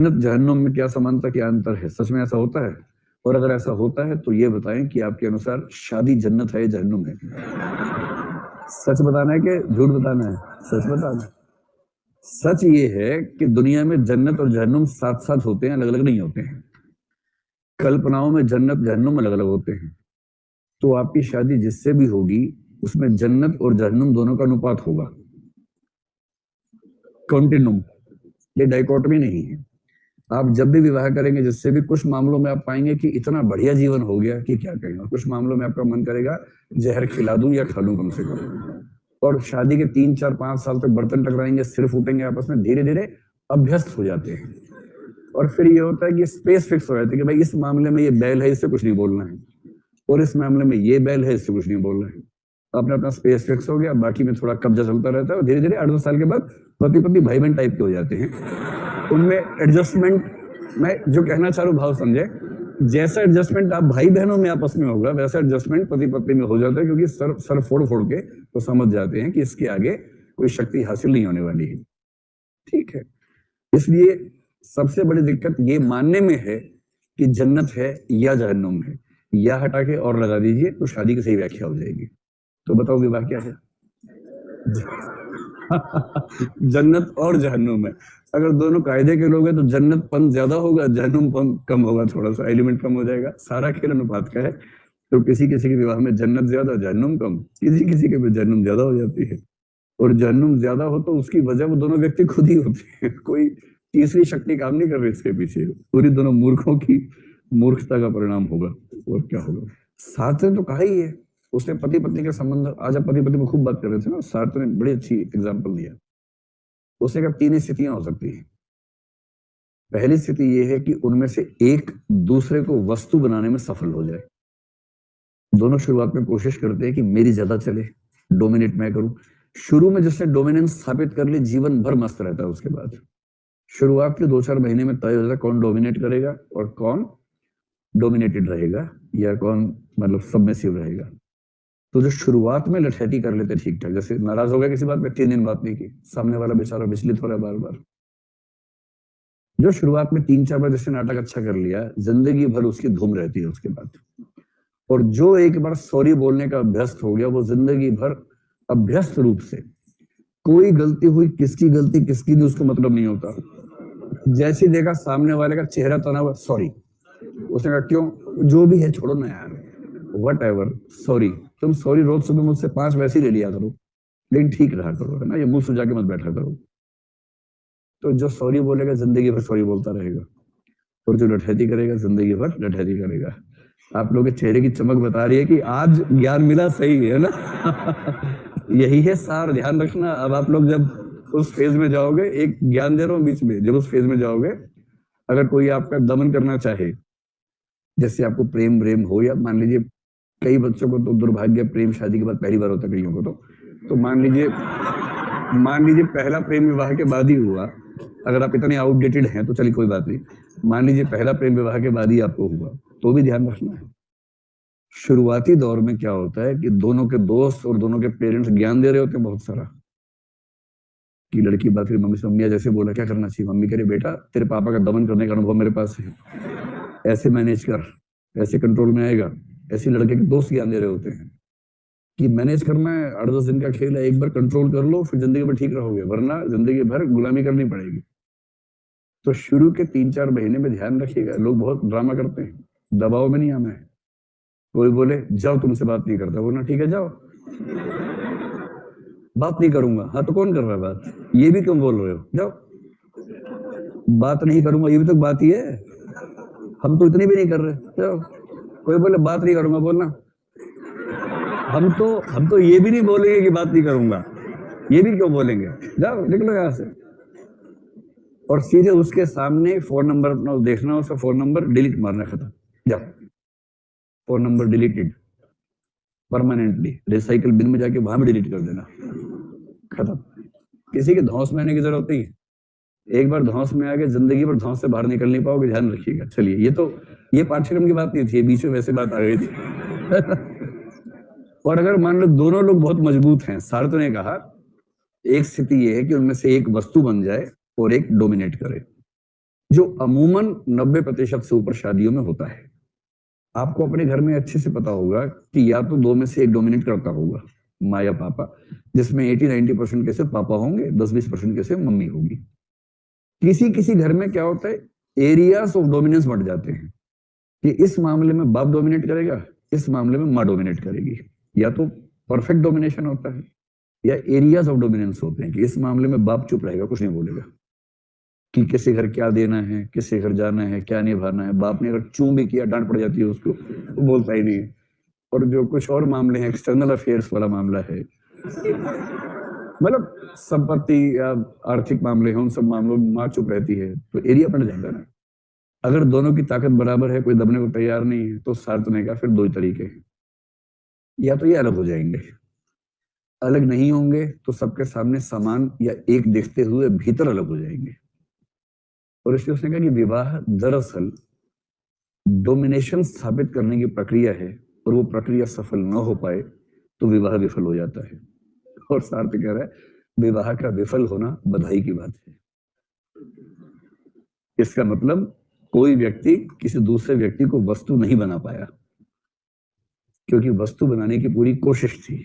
जन्नत जहन्नुम में क्या समानता, क्या अंतर है? सच में ऐसा होता है? और अगर ऐसा होता है तो ये बताएं कि आपके अनुसार शादी जन्नत है या जहन्नुम है? सच बताना है कि झूठ बताना है? सच बताना है। सच ये है कि दुनिया में जन्नत और जहन्नुम साथ साथ होते हैं, अलग अलग नहीं होते हैं। कल्पनाओं में जन्नत जहन्नुम अलग अलग होते हैं। तो आपकी शादी जिससे भी होगी उसमें जन्नत और जहन्नुम दोनों का अनुपात होगा, कॉन्टिन्यूम। ये डाइकोटमी नहीं है। आप जब भी विवाह करेंगे जिससे भी, कुछ मामलों में आप पाएंगे कि इतना बढ़िया जीवन हो गया कि क्या कहें, और कुछ मामलों में आपका मन करेगा जहर खिला दूं या खा लूं कम से कम। और शादी के 3 4 5 साल तक बर्तन टकराएंगे, सिर फूटेंगे आपस में, धीरे धीरे अभ्यस्त हो जाते हैं। और फिर ये होता है कि स्पेस फिक्स हो जाती है कि भाई इस मामले में ये बैल है, इससे कुछ नहीं बोलना है, और इस मामले में ये बैल है, इससे कुछ नहीं बोलना है। अपना अपना स्पेस फिक्स हो गया, बाकी में थोड़ा कब्जा चलता रहता है, और धीरे धीरे 8 10 साल के बाद पति पत्नी भाई बहन टाइप के हो जाते हैं। उनमें एडजस्टमेंट, मैं जो कहना चाह रहा हूं भाव समझे, जैसा एडजस्टमेंट आप भाई बहनों में आपस में होगा वैसा एडजस्टमेंट पति पत्नी में हो जाता है, क्योंकि सर सर फोड़ फोड़ के तो समझ जाते हैं कि इसके आगे कोई शक्ति हासिल नहीं होने वाली है। ठीक है, इसलिए सबसे बड़ी दिक्कत ये मानने में है कि जन्नत है या जहन्नुम है, या हटा के और लगा दीजिए तो शादी की सही व्याख्या हो जाएगी। तो बताओ विवाह क्या है? जन्नत और जहन्नुम है। अगर दोनों कायदे के लोग हैं तो जन्नत पन ज्यादा होगा, जहन्नुम पन कम होगा, थोड़ा सा एलिमेंट कम हो जाएगा। सारा खेल अनुपात का है। तो किसी किसी के विवाह में जन्नत ज्यादा जहन्नुम कम, किसी किसी के में जहन्नुम ज्यादा हो जाती है। और जहन्नुम ज्यादा हो तो उसकी वजह वो दोनों व्यक्ति खुद ही होते हैं, कोई तीसरी शक्ति काम नहीं कर रही इसके पीछे। पूरी दोनों मूर्खों की मूर्खता का परिणाम होगा, और क्या होगा। साथ तो कहा ही है उसने, पति पत्नी के संबंध। आज आप पति पत्नी में खूब बात कर रहे थे ना, सार्थ ने बड़ी अच्छी एग्जाम्पल दिया। उसने कहा 3 स्थितियां हो सकती हैं। पहली स्थिति यह है कि उनमें से एक दूसरे को वस्तु बनाने में सफल हो जाए। दोनों शुरुआत में कोशिश करते हैं कि मेरी ज्यादा चले, डोमिनेट मैं करूं। शुरू में जिसने डोमिनेंस स्थापित कर ली जीवन भर मस्त रहता है। उसके बाद शुरुआत के 2 4 महीने में तय हो जाता है कौन डोमिनेट करेगा और कौन डोमिनेटेड रहेगा, या कौन मतलब सबमिसिव रहेगा। तो जो शुरुआत में लठैती कर लेते ठीक ठाक, जैसे नाराज हो गया किसी बात पे, 3 दिन बात नहीं की, सामने वाला बेचारा विचलित हो रहा है बार बार। जो शुरुआत में 3 4 बार जैसे नाटक अच्छा कर लिया, जिंदगी भर उसकी धूम रहती है उसके बाद। और जो एक बार सॉरी बोलने का अभ्यस्त हो गया, वो जिंदगी भर अभ्यस्त रूप से, कोई गलती हुई, किसकी गलती किसकी नहीं, उसको मतलब नहीं होता। जैसे देखा सामने वाले का चेहरा तना हुआ, सॉरी। उसने कहा क्यों, जो भी है छोड़ो ना यार, वट एवर, सॉरी। तुम सॉरी रोज सुबह मुझसे 5 वैसे ही ले लिया करो, लेकिन ठीक रहा करो, है ना, ये मुंह सुझा के मत बैठा करो। तो जो सॉरी बोलेगा जिंदगी भर सॉरी बोलता रहेगा, और जो लठैती करेगा जिंदगी भर लठैती करेगा। आप लोगों के चेहरे की चमक बता रही है कि आज ज्ञान मिला, सही है ना। यही है सार, ध्यान रखना। अब आप लोग जब उस फेज में जाओगे, एक ज्ञान दे रहा हूं बीच में, जब उस फेज में जाओगे, अगर कोई आपका दमन करना चाहे, जैसे आपको प्रेम हो, या मान लीजिए कई बच्चों को तो दुर्भाग्य, प्रेम शादी के बाद पहली बार होता है कईयों को। तो मान लीजिए पहला प्रेम विवाह के बाद ही हुआ। अगर आप इतने आउटडेटेड हैं तो चलिए कोई बात नहीं, मान लीजिए पहला प्रेम विवाह के बाद ही आपको हुआ, तो भी ध्यान रखना है। शुरुआती दौर में क्या होता है कि दोनों के दोस्त और दोनों के पेरेंट्स ज्ञान दे रहे होते हैं बहुत सारा, कि लड़की बात करी मम्मी से, मम्मी जैसे बोला क्या करना चाहिए, मम्मी कह रही बेटा तेरे पापा का दमन करने का अनुभव मेरे पास है, ऐसे मैनेज कर, ऐसे कंट्रोल में आएगा। ऐसे लड़के के दोस्त ज्ञान दे रहे होते हैं कि मैनेज करना है, 8 10 दिन का खेल है, एक बार कंट्रोल कर लो फिर जिंदगी में ठीक रहोगे, वरना जिंदगी भर गुलामी करनी पड़ेगी। तो शुरू के 3 4 महीने में ध्यान रखिएगा, लोग बहुत ड्रामा करते हैं, दबाव में नहीं आना है। कोई बोले जाओ तुमसे बात नहीं करता, बोलना ठीक है जाओ, बात नहीं करूंगा। हाँ तो कौन कर रहा है बात, ये भी क्यों बोल रहे हो, जाओ। बात नहीं करूंगा ये भी तो बात ही है, हम तो इतनी भी नहीं कर रहे, जाओ। कोई बोले बात नहीं करूंगा, बोलना हम तो ये भी नहीं बोलेंगे कि बात नहीं करूंगा, ये भी क्यों बोलेंगे, जाओ निकलो यहां से। और सीधे उसके सामने फोन नंबर अपना देखना, उसका फोन नंबर डिलीट मारना, खत्म, जाओ, phone number deleted permanently, recycle bin में जाके वहां भी डिलीट कर देना, खत्म। किसी के धौंस में आने की जरूरत नहीं है। एक बार धौंस में आ गए जिंदगी भर धौंस से बाहर निकल नहीं पाओगे, ध्यान रखिएगा। चलिए, ये पाठ्यक्रम की बात नहीं थी, बीच में वैसे बात आ गई थी। और अगर मान लो दोनों लोग बहुत मजबूत हैं, सार्थ ने कहा एक स्थिति ये है कि उनमें से एक वस्तु बन जाए और एक डोमिनेट करे। जो अमूमन 90% से ऊपर शादियों में होता है। आपको अपने घर में अच्छे से पता होगा कि या तो दो में से एक डोमिनेट करता होगा, माँ या पापा, जिसमें 80-90% कैसे पापा होंगे, 10-20% कैसे मम्मी होगी। किसी किसी घर में क्या होता है, एरियाज ऑफ डोमिनेंस बढ़ जाते हैं कि इस मामले में बाप डोमिनेट करेगा, इस मामले में माँ डोमिनेट करेगी। या तो परफेक्ट डोमिनेशन होता है या एरियाज ऑफ डोमिनेंस होते हैं कि इस मामले में बाप चुप रहेगा, कुछ नहीं बोलेगा कि किसी घर क्या देना है, किसी घर जाना है, क्या निभाना है। बाप ने अगर चूं भी किया, डांट पड़ जाती है उसको, वो बोलता ही नहीं है। और जो कुछ और मामले हैं, एक्सटर्नल अफेयर्स वाला मामला है, मतलब संपत्ति या आर्थिक मामले हैं, उन सब मामलों में माँ चुप रहती है, तो एरिया बढ़ जाएगा ना। अगर दोनों की ताकत बराबर है, कोई दबने को तैयार नहीं है, तो सार्थने का फिर दो ही तरीके हैं, या तो ये अलग हो जाएंगे, अलग नहीं होंगे तो सबके सामने समान या एक देखते हुए भीतर अलग हो जाएंगे। और इसलिए उसने कहा कि विवाह दरअसल डोमिनेशन स्थापित करने की प्रक्रिया है, और वो प्रक्रिया सफल न हो पाए तो विवाह विफल हो जाता है। और सार्थ कह रहा है विवाह का विफल होना बधाई की बात है। इसका मतलब कोई व्यक्ति किसी दूसरे व्यक्ति को वस्तु नहीं बना पाया, क्योंकि वस्तु बनाने की पूरी कोशिश थी।